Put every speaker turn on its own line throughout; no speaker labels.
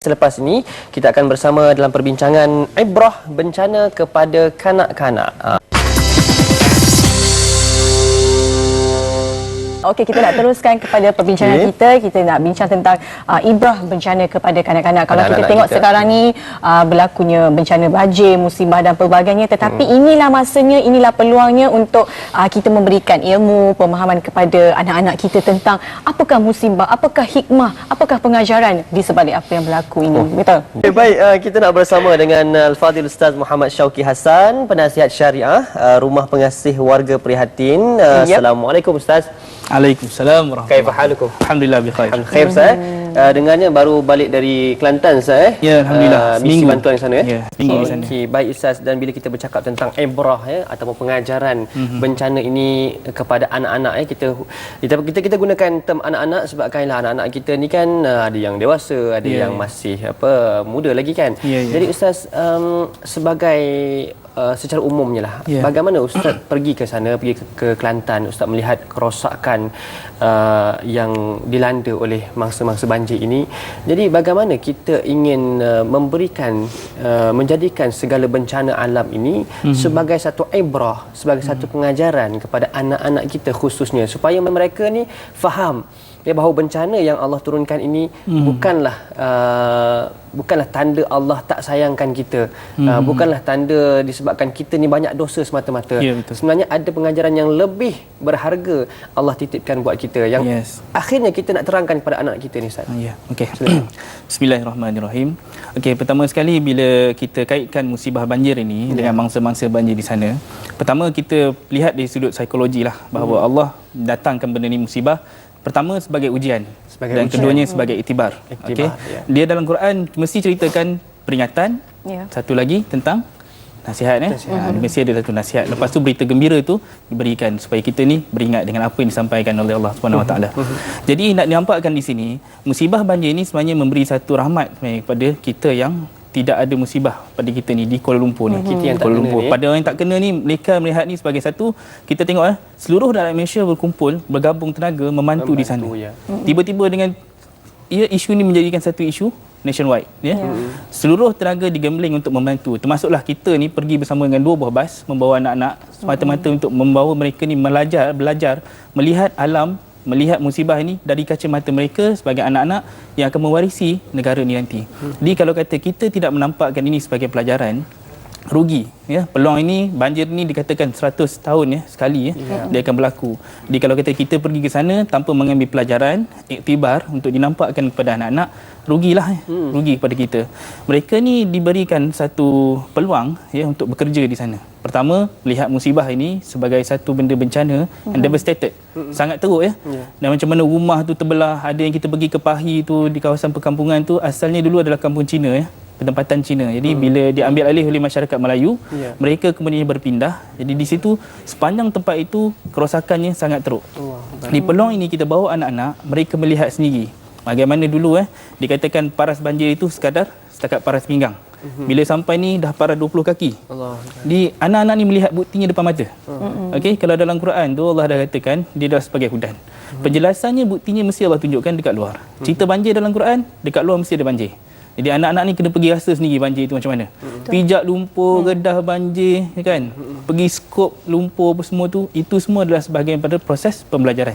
Selepas ini, kita akan bersama dalam perbincangan ibrah bencana kepada kanak-kanak.
Okey, kita nak teruskan kepada perbincangan kita. Kita nak bincang tentang ibrah bencana kepada kanak-kanak. Kalau kita tengok sekarang ni berlakunya bencana banjir, musibah dan pelbagainya, tetapi inilah masanya, inilah peluangnya untuk kita memberikan ilmu, pemahaman kepada anak-anak kita tentang apakah musibah, apakah hikmah, apakah pengajaran di sebalik apa yang berlaku ini. Betul?
Okay, baik, kita nak bersama dengan Al-Fadhil Ustaz Muhammad Syauqi Hassan, penasihat syariah Rumah Pengasih Warga Prihatin. Assalamualaikum Ustaz.
Waalaikumsalam warahmatullahi
Kaifa halukum?
Alhamdulillah bikhair.
Khair Ustaz. Dengarnya baru balik dari Kelantan Ustaz.
Ya, alhamdulillah.
Misi bantuan di sana ya.
Ya, seminggu di sana.
Okey, baik Ustaz, dan bila kita bercakap tentang ibrah ataupun pengajaran bencana ini kepada anak-anak kita gunakan term anak-anak sebabkanlah anak-anak kita ni kan ada yang dewasa, ada yang masih muda lagi kan. Jadi Ustaz, sebagai secara umumnya lah, bagaimana Ustaz pergi ke sana, pergi ke Kelantan, Ustaz melihat kerosakan yang dilanda oleh mangsa-mangsa banjir ini. Jadi bagaimana kita ingin memberikan, menjadikan segala bencana alam ini sebagai satu ibrah, sebagai satu pengajaran kepada anak-anak kita khususnya, supaya mereka ni faham bahawa bencana yang Allah turunkan ini bukanlah tanda Allah tak sayangkan kita, bukanlah tanda disebabkan kita ni banyak dosa semata-mata. Sebenarnya ada pengajaran yang lebih berharga Allah titipkan buat kita, yang akhirnya kita nak terangkan kepada anak kita ni Ustaz.
Okey. Bismillahirrahmanirrahim. Okey, pertama sekali bila kita kaitkan musibah banjir ini dengan mangsa-mangsa banjir di sana, pertama kita lihat dari sudut psikologi lah, bahawa Allah datangkan benda ni musibah pertama sebagai ujian, dan keduanya sebagai iktibar. Okey. Dia dalam Quran mesti ceritakan peringatan, satu lagi tentang nasihat. Mesti ada satu nasihat. Lepas tu berita gembira tu diberikan supaya kita ni beringat dengan apa yang disampaikan oleh Allah Subhanahu Wa Taala. Jadi nak dinampakkan di sini, musibah banjir ni sebenarnya memberi satu rahmat kepada kita yang tidak ada musibah pada kita ni di Kuala Lumpur ni.
Kita yang
Kuala Lumpur. Pada orang yang tak kena ni, mereka melihat ni sebagai satu, kita tengok seluruh rakyat Malaysia berkumpul, bergabung tenaga membantu di sana. Tiba-tiba dengan isu ni menjadikan satu isu nationwide, seluruh tenaga digembling untuk membantu, termasuklah kita ni pergi bersama dengan 2 buah bas membawa anak-anak semata-mata untuk membawa mereka ni belajar melihat alam, melihat musibah ini dari kacamata mereka sebagai anak-anak yang akan mewarisi negara ni nanti. Jadi kalau kata kita tidak menampakkan ini sebagai pelajaran, rugi. Peluang ini, banjir ini dikatakan 100 tahun sekali dia akan berlaku. Jadi kalau kata kita pergi ke sana tanpa mengambil pelajaran, iktibar untuk dinampakkan kepada anak-anak, rugilah, rugi kepada kita. Mereka ni diberikan satu peluang untuk bekerja di sana. Pertama, melihat musibah ini sebagai satu benda bencana yang devastated, sangat teruk dan macam mana rumah tu terbelah. Ada yang kita pergi ke Pahi tu, di kawasan perkampungan tu, asalnya dulu adalah kampung Cina, penempatan Cina. Jadi bila diambil alih oleh masyarakat Melayu, mereka kemudian berpindah. Jadi di situ sepanjang tempat itu kerosakannya sangat teruk. Di peluang ini kita bawa anak-anak, mereka melihat sendiri bagaimana dulu dikatakan paras banjir itu setakat paras pinggang. Bila sampai ni dah paras 20 kaki. Di anak-anak ni melihat buktinya depan mata. Okey, kalau dalam Quran tu Allah dah katakan dia dah sebagai hudan. Penjelasannya, buktinya mesti Allah tunjukkan dekat luar. Cerita banjir dalam Quran, dekat luar mesti ada banjir. Jadi anak-anak ni kena pergi rasa sendiri banjir itu macam mana. Pijak lumpur, redah banjir, kan? Pergi skop lumpur apa semua tu, itu semua adalah sebahagian pada proses pembelajaran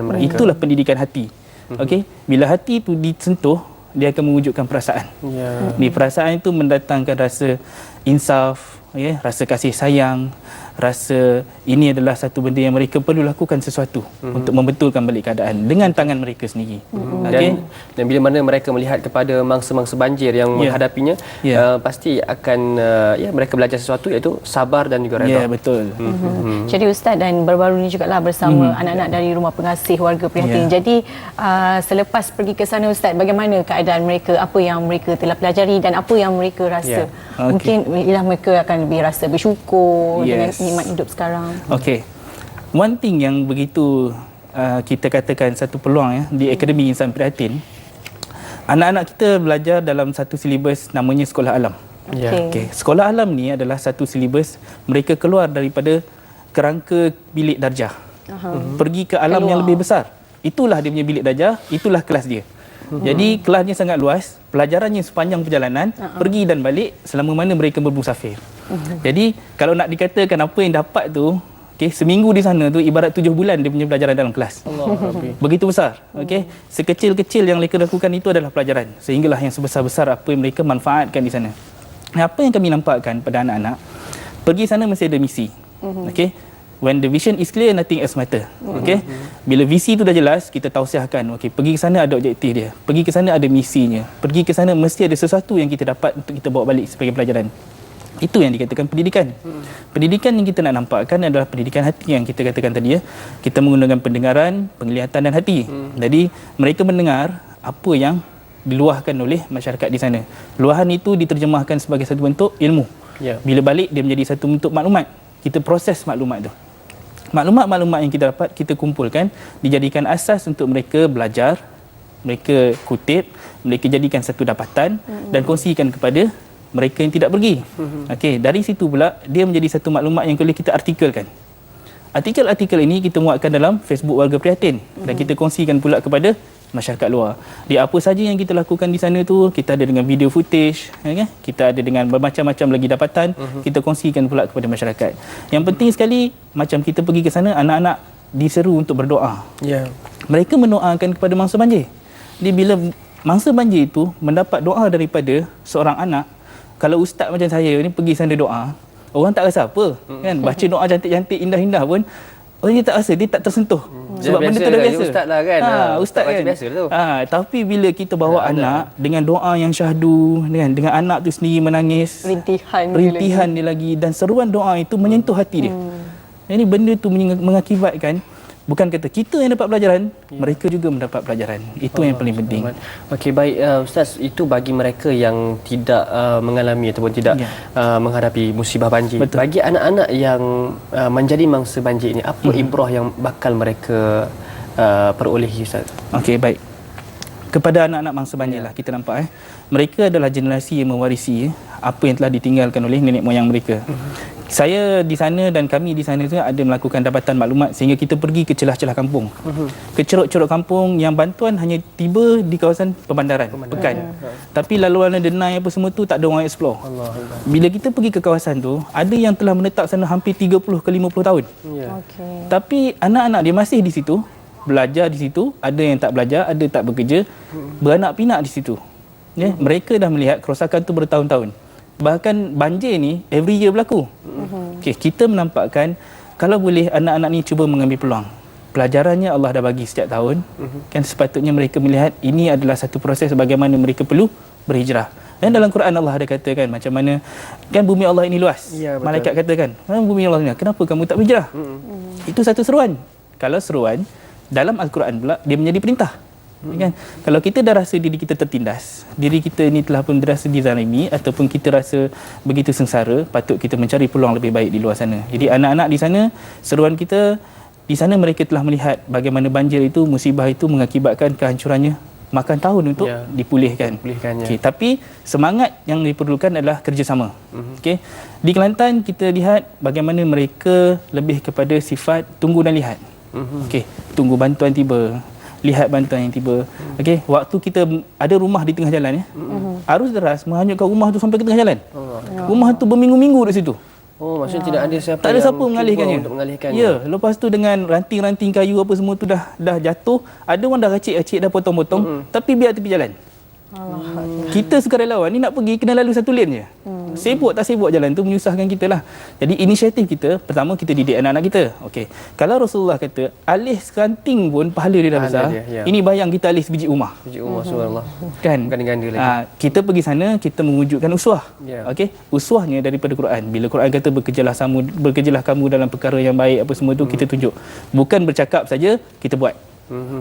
mereka. Itulah pendidikan hati. Okey, bila hati tu disentuh, dia akan mewujudkan perasaan. Di perasaan itu mendatangkan rasa insaf, rasa kasih sayang, rasa ini adalah satu benda yang mereka perlu lakukan sesuatu untuk membetulkan balik keadaan dengan tangan mereka sendiri.
Dan bila mana mereka melihat kepada mangsa-mangsa banjir yang menghadapinya, pasti akan mereka belajar sesuatu, iaitu sabar dan juga redha.
Betul.
Jadi Ustaz, dan baru-baru ni jugalah bersama anak-anak dari Rumah Pengasih Warga Prihatin. Jadi selepas pergi ke sana Ustaz, bagaimana keadaan mereka, apa yang mereka telah pelajari dan apa yang mereka rasa? Mungkin mereka akan lebih rasa bersyukur dengan nikmat hidup sekarang. Okey.
One thing yang begitu kita katakan satu peluang di Akademi Insan Prihatin, anak-anak kita belajar dalam satu silibus namanya Sekolah Alam. Sekolah Alam ni adalah satu silibus mereka keluar daripada kerangka bilik darjah, pergi ke alam yang lebih besar. Itulah dia punya bilik darjah, itulah kelas dia. Jadi kelasnya sangat luas, pelajarannya sepanjang perjalanan, pergi dan balik selama mana mereka bermusafir. Jadi kalau nak dikatakan apa yang dapat tu, okey, seminggu di sana tu ibarat 7 bulan dia punya pelajaran dalam kelas. Begitu besar. Okey, sekecil-kecil yang mereka lakukan itu adalah pelajaran, sehinggalah yang sebesar-besar apa yang mereka manfaatkan di sana. Apa yang kami nampakkan pada anak-anak, pergi sana mesti ada misi. Okey. When the vision is clear, nothing else matter. Okey. Bila visi tu dah jelas, kita tausiahkan, okey, pergi ke sana ada objektif dia. Pergi ke sana ada misinya. Pergi ke sana mesti ada sesuatu yang kita dapat untuk kita bawa balik sebagai pelajaran. Itu yang dikatakan pendidikan. Pendidikan yang kita nak nampakkan adalah pendidikan hati yang kita katakan tadi ya. Kita menggunakan pendengaran, penglihatan dan hati. Jadi mereka mendengar apa yang diluahkan oleh masyarakat di sana. Luahan itu diterjemahkan sebagai satu bentuk ilmu. Bila balik dia menjadi satu bentuk maklumat. Kita proses maklumat tu. Maklumat-maklumat yang kita dapat, kita kumpulkan, dijadikan asas untuk mereka belajar, mereka kutip, mereka jadikan satu dapatan dan kongsikan kepada mereka yang tidak pergi. Okey, dari situ pula dia menjadi satu maklumat yang boleh kita artikelkan. Artikel-artikel ini kita muatkan dalam Facebook Warga Prihatin dan kita kongsikan pula kepada masyarakat luar. Di apa saja yang kita lakukan di sana tu, kita ada dengan video footage, ya, kita ada dengan bermacam-macam lagi dapatan, kita kongsikan pula kepada masyarakat. Yang penting sekali, macam kita pergi ke sana, anak-anak diseru untuk berdoa. Mereka mendoakan kepada mangsa banjir. Jadi bila mangsa banjir itu mendapat doa daripada seorang anak, kalau ustaz macam saya ni pergi sana doa, orang tak rasa apa, kan? Baca doa cantik-cantik, indah-indah pun orang dia tak rasa, dia tak tersentuh. Sebab benda tu dah biasa.
Ustaz lah kan.
Ustaz kan.
Biasa tu.
Tapi bila kita bawa anak dengan doa yang syahdu, dengan anak tu sendiri menangis, rintihan dia lagi dan seruan doa itu menyentuh hati dia. Jadi benda tu mengakibatkan bukan kata kita yang dapat pelajaran, mereka juga mendapat pelajaran. Itu yang paling penting.
Okey, baik Ustaz, itu bagi mereka yang tidak mengalami ataupun tidak menghadapi musibah banjir.
Betul.
Bagi anak-anak yang menjadi mangsa banjir ini, apa ibrah yang bakal mereka perolehi Ustaz? Okey, baik.
Kepada anak-anak mangsa banjir lah kita nampak mereka adalah generasi yang mewarisi apa yang telah ditinggalkan oleh nenek moyang mereka. Saya di sana dan kami di sana tu ada melakukan dapatan maklumat sehingga kita pergi ke celah-celah kampung. Ke ceruk-ceruk kampung yang bantuan hanya tiba di kawasan Pemandaran. Pekan. Tapi laluan denai apa semua tu tak ada orang explore. Bila kita pergi ke kawasan tu, ada yang telah menetap sana hampir 30 ke 50 tahun. Tapi anak-anak dia masih di situ, belajar di situ, ada yang tak belajar, ada tak bekerja, beranak pinak di situ. Mereka dah melihat kerosakan tu bertahun-tahun. Bahkan banjir ni every year berlaku. Okay, kita menampakkan kalau boleh anak-anak ni cuba mengambil peluang. Pelajarannya Allah dah bagi setiap tahun. Kan sepatutnya mereka melihat ini adalah satu proses bagaimana mereka perlu berhijrah. Dan dalam Quran Allah ada katakan macam mana kan bumi Allah ini luas. Malaikat katakan, bumi Allah ni kenapa kamu tak berhijrah? Itu satu seruan. Kalau seruan dalam Al-Quran pula dia menjadi perintah. Kan? Kalau kita dah rasa diri kita tertindas, diri kita ni telah pun dirasa dizalimi ataupun kita rasa begitu sengsara, patut kita mencari peluang lebih baik di luar sana. Jadi anak-anak di sana, seruan kita di sana mereka telah melihat bagaimana banjir itu, musibah itu mengakibatkan kehancurannya makan tahun untuk dipulihkan. Okay, tapi semangat yang diperlukan adalah kerjasama. Okay. Di Kelantan kita lihat bagaimana mereka lebih kepada sifat tunggu dan lihat. Okay, tunggu bantuan tiba, lihat bantuan yang tiba. Okey, waktu kita ada rumah di tengah jalan arus deras menghanyutkan rumah tu sampai ke tengah jalan. Rumah tu berminggu-minggu di situ.
Maksudnya tidak ada siapa
tak ada siapa mengalihkannya.
Untuk mengalihkannya.
Ya, lepas tu dengan ranting-ranting kayu apa semua tu dah jatuh, ada orang dah racik-racik dah potong-potong, tapi biar tepi jalan. Kita sukarelawan ni nak pergi kena lalu satu lane je. Sibuk tak sibuk jalan tu menyusahkan kita lah. Jadi inisiatif kita, pertama kita didik anak-anak kita. Okey. Kalau Rasulullah kata alih seranting pun pahala dia dah besar. Ini bayang kita alih sebiji rumah. Sebiji rumah subhanallah. Kan ganda-ganda lagi. Kita pergi sana kita mewujudkan uswah. Okey. Uswahnya daripada Quran. Bila Quran kata bekerjalah kamu dalam perkara yang baik apa semua tu kita tunjuk. Bukan bercakap saja, kita buat.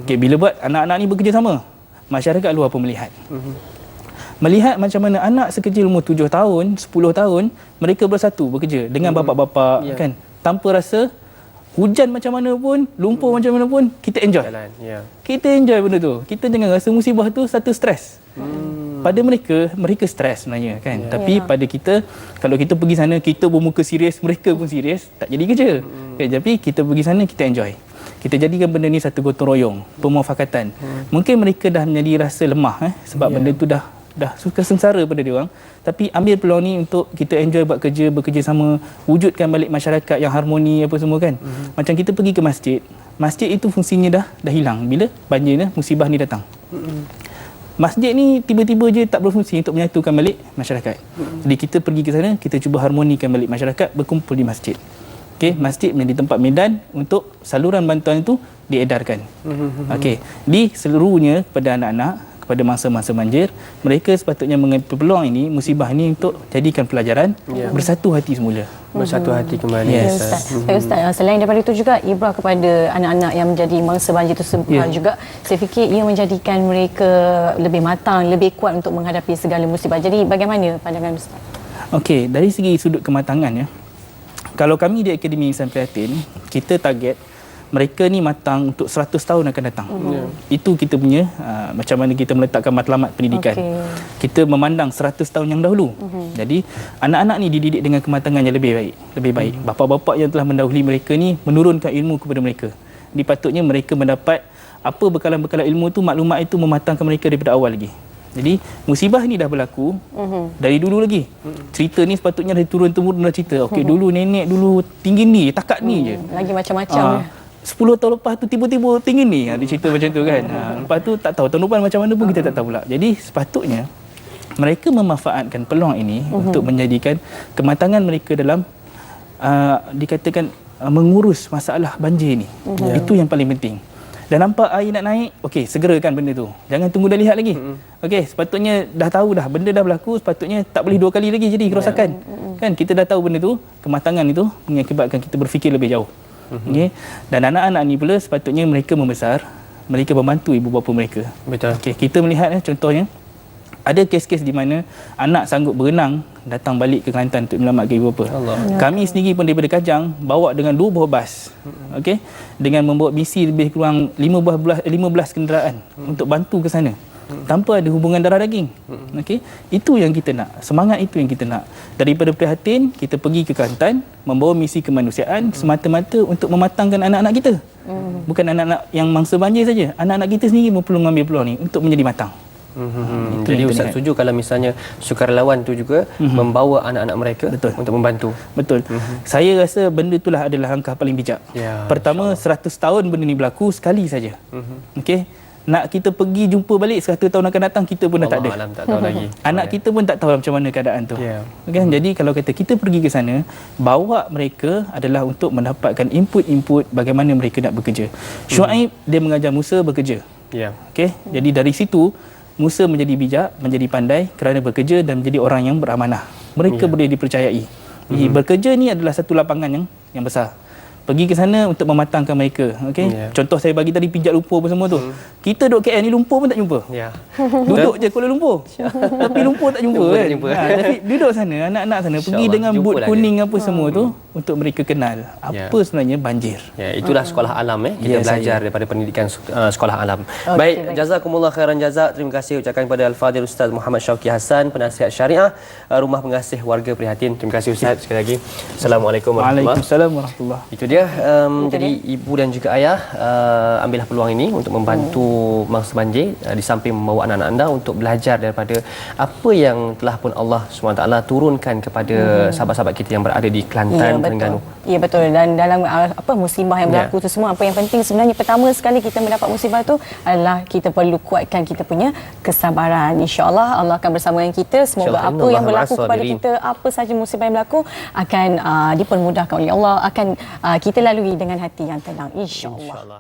Okey, bila buat anak-anak ni bekerjasama. Masyarakat luar pun melihat. Melihat macam mana anak sekecil umur 7 tahun, 10 tahun, mereka bersatu bekerja dengan bapa-bapa kan. Tanpa rasa hujan macam mana pun, lumpur macam mana pun, kita enjoy. Kita enjoy benda tu. Kita jangan rasa musibah tu satu stres. Pada mereka stres sebenarnya kan. Tapi pada kita, kalau kita pergi sana kita bermuka serius, mereka pun serius, tak jadi kerja. Okay, tapi kita pergi sana kita enjoy. kita jadikan benda ni satu gotong royong, pemufakatan. Mungkin mereka dah menjadi rasa lemah sebab benda tu dah suka sengsara pada dia orang, tapi ambil peluang ni untuk kita enjoy buat kerja, bekerja sama, wujudkan balik masyarakat yang harmoni apa semua kan. Macam kita pergi ke masjid itu fungsinya dah hilang bila banjir ni, musibah ni datang. Masjid ni tiba-tiba je tak berfungsi untuk menyatukan balik masyarakat. Jadi kita pergi ke sana, kita cuba harmonikan balik masyarakat, berkumpul di masjid. Okey, masjid menjadi tempat medan untuk saluran bantuan itu diedarkan. Okey, di seluruhnya kepada anak-anak, kepada mangsa-mangsa banjir, mereka sepatutnya mengambil peluang ini, musibah ini untuk jadikan pelajaran, bersatu hati semula.
Bersatu hati kembali.
Ustaz. Ustaz, selain daripada itu juga ibrah kepada anak-anak yang menjadi mangsa banjir tersebut juga, saya fikir ia menjadikan mereka lebih matang, lebih kuat untuk menghadapi segala musibah. Jadi bagaimana pandangan Ustaz? Okey,
dari segi sudut kematangan kalau kami di Akademi Insan Prihatin, kita target mereka ni matang untuk 100 tahun akan datang. Itu kita punya macam mana kita meletakkan matlamat pendidikan. Kita memandang 100 tahun yang dahulu. Jadi anak-anak ni dididik dengan kematangan yang lebih baik. Bapa-bapa yang telah mendahului mereka ni menurunkan ilmu kepada mereka. Dipatutnya mereka mendapat apa bekalan-bekalan ilmu tu, maklumat itu mematangkan mereka daripada awal lagi. Jadi musibah ni dah berlaku dari dulu lagi. Cerita ni sepatutnya dari turun-temurun dah cerita. Okey, dulu nenek dulu tinggi ni, takat ni je.
Lagi macam-macam
10 tahun lepas tu tiba-tiba tinggi ni, ada cerita macam tu kan. Lepas tu tak tahu tahun depan macam mana pun kita tak tahu pula. Jadi sepatutnya mereka memanfaatkan peluang ini untuk menjadikan kematangan mereka dalam dikatakan mengurus masalah banjir ni. Itu yang paling penting. Dan nampak air nak naik, okey, segerakan benda tu. Jangan tunggu dah lihat lagi. Okey, sepatutnya dah tahu dah benda dah berlaku, sepatutnya tak boleh 2 kali lagi jadi kerosakan. Kan kita dah tahu benda tu, kematangan itu mengakibatkan kita berfikir lebih jauh. Okay. Dan anak-anak ni pula sepatutnya mereka membesar, mereka membantu ibu bapa mereka.
Betul.
Okay. Kita melihat contohnya ada kes-kes di mana anak sanggup berenang datang balik ke Kelantan untuk menyelamatkan ibu bapa. Kami sendiri pun daripada Kajang bawa dengan 2 buah bas. Okey, dengan membawa misi lebih kurang 15 kenderaan untuk bantu ke sana. Tanpa ada hubungan darah daging. Okey, itu yang kita nak. Semangat itu yang kita nak. Daripada Prihatin kita pergi ke Kelantan membawa misi kemanusiaan semata-mata untuk mematangkan anak-anak kita. Bukan anak-anak yang mangsa banjir saja. Anak-anak kita sendiri pun perlu mengambil peluang ni untuk menjadi matang.
Jadi Ustaz setuju kalau misalnya sukarelawan tu juga membawa anak-anak mereka untuk membantu.
Betul. Saya rasa benda itulah adalah langkah paling bijak. Pertama, 100 tahun benda ni berlaku sekali saja. Okey. Nak kita pergi jumpa balik 100 tahun akan datang, kita pun dah tak ada.
Alam tak tahu lagi.
Anak kita pun tak tahu macam mana keadaan tu. Kan? Jadi kalau kata kita pergi ke sana, bawa mereka adalah untuk mendapatkan input-input bagaimana mereka nak bekerja. Syuaib dia mengajar Musa bekerja. Okey. Jadi dari situ Musa menjadi bijak, menjadi pandai kerana bekerja dan menjadi orang yang beramanah. Mereka boleh dipercayai. Bekerja ni adalah satu lapangan yang besar. Pergi ke sana untuk mematangkan mereka. Okey. Contoh saya bagi tadi pijat lumpur apa semua tu. Kita duduk KL ni lumpur pun tak jumpa. Duduk je Kuala Lumpur. Tapi lumpur tak jumpa kan. Tapi duduk sana, anak-anak sana pergi dengan boot kuning apa semua tu untuk mereka kenal apa sebenarnya banjir.
Itulah sekolah alam kita belajar daripada pendidikan sekolah alam. Baik, jazakumullah khairan jazak. Terima kasih ucapkan kepada Al-Fadhil Ustaz Muhammad Syauqi Hassan, penasihat syariah Rumah Pengasih Warga Prihatin. Terima kasih Ustaz sekali lagi. Assalamualaikum warahmatullahi wabarakatuh.
Waalaikumsalam warahmatullahi.
Itu dia. Jadi ibu dan juga ayah ambillah peluang ini untuk membantu mangsa banjir, di samping membawa anak-anak anda untuk belajar daripada apa yang telah pun Allah SWT turunkan kepada sahabat-sahabat kita yang berada di Kelantan, Terengganu.
Ya betul. Dan dalam musibah yang berlaku tu semua, apa yang penting sebenarnya pertama sekali kita mendapat musibah tu adalah kita perlu kuatkan kita punya kesabaran. InsyaAllah Allah akan bersama dengan kita. Semoga apa yang berlaku kepada kita, apa sahaja musibah yang berlaku akan dipermudahkan oleh Allah, akan kita lalui dengan hati yang tenang, insya-Allah.